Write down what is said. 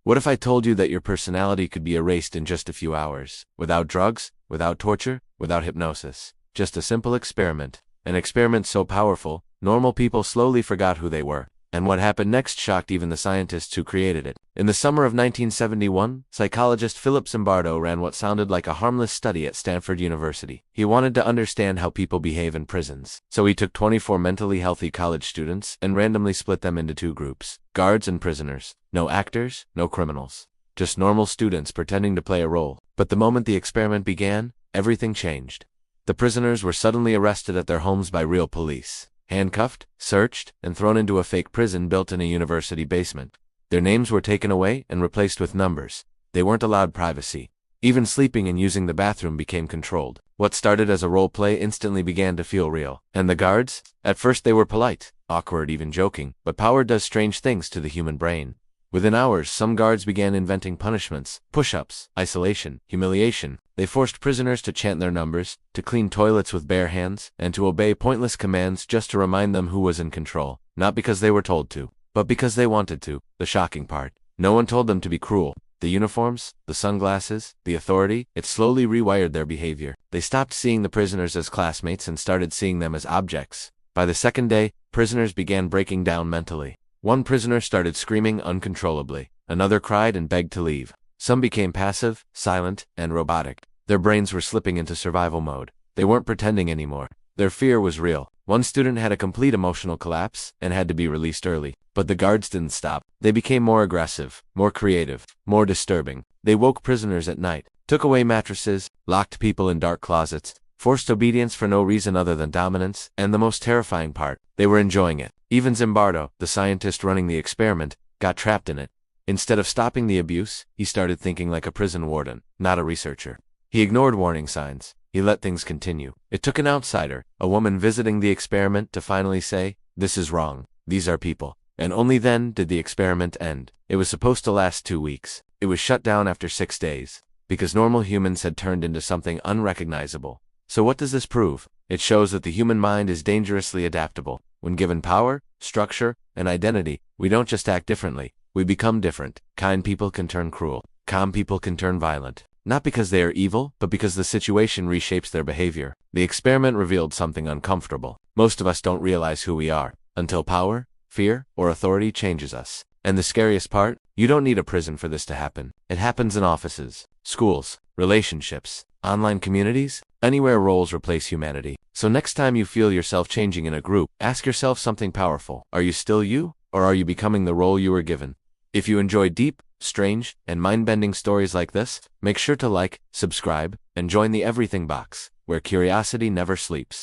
What if I told you that your personality could be erased in just a few hours? Without drugs, without torture, without hypnosis. Just a simple experiment. An experiment so powerful, normal people slowly forgot who they were. And what happened next shocked even the scientists who created it. In the summer of 1971, psychologist Philip Zimbardo ran what sounded like a harmless study at Stanford University. He wanted to understand how people behave in prisons. So he took 24 mentally healthy college students and randomly split them into two groups: guards and prisoners. No actors, no criminals. Just normal students pretending to play a role. But the moment the experiment began, everything changed. The prisoners were suddenly arrested at their homes by real police. Handcuffed, searched, and thrown into a fake prison built in a university basement. Their names were taken away and replaced with numbers. They weren't allowed privacy. Even sleeping and using the bathroom became controlled. What started as a role play instantly began to feel real. And the guards? At first they were polite, awkward, even joking, but power does strange things to the human brain. Within hours, some guards began inventing punishments: push-ups, isolation, humiliation. They forced prisoners to chant their numbers, to clean toilets with bare hands, and to obey pointless commands just to remind them who was in control. Not because they were told to, but because they wanted to. The shocking part: no one told them to be cruel. The uniforms, the sunglasses, the authority, it slowly rewired their behavior. They stopped seeing the prisoners as classmates and started seeing them as objects. By the second day, prisoners began breaking down mentally. One prisoner started screaming uncontrollably. Another cried and begged to leave. Some became passive, silent, and robotic. Their brains were slipping into survival mode. They weren't pretending anymore. Their fear was real. One student had a complete emotional collapse and had to be released early. But the guards didn't stop. They became more aggressive, more creative, more disturbing. They woke prisoners at night, took away mattresses, locked people in dark closets, forced obedience for no reason other than dominance, and the most terrifying part: they were enjoying it. Even Zimbardo, the scientist running the experiment, got trapped in it. Instead of stopping the abuse, he started thinking like a prison warden, not a researcher. He ignored warning signs. He let things continue. It took an outsider, a woman visiting the experiment, to finally say, "This is wrong. These are people." And only then did the experiment end. It was supposed to last 2 weeks. It was shut down after 6 days, because normal humans had turned into something unrecognizable. So what does this prove? It shows that the human mind is dangerously adaptable. When given power, structure, and identity, we don't just act differently, we become different. Kind people can turn cruel. Calm people can turn violent. Not because they are evil, but because the situation reshapes their behavior. The experiment revealed something uncomfortable. Most of us don't realize who we are until power, fear, or authority changes us. And the scariest part? You don't need a prison for this to happen. It happens in offices, schools, relationships, online communities, anywhere roles replace humanity. So next time you feel yourself changing in a group, ask yourself something powerful. Are you still you, or are you becoming the role you were given? If you enjoy deep, strange, and mind-bending stories like this, make sure to like, subscribe, and join the Everything Box, where curiosity never sleeps.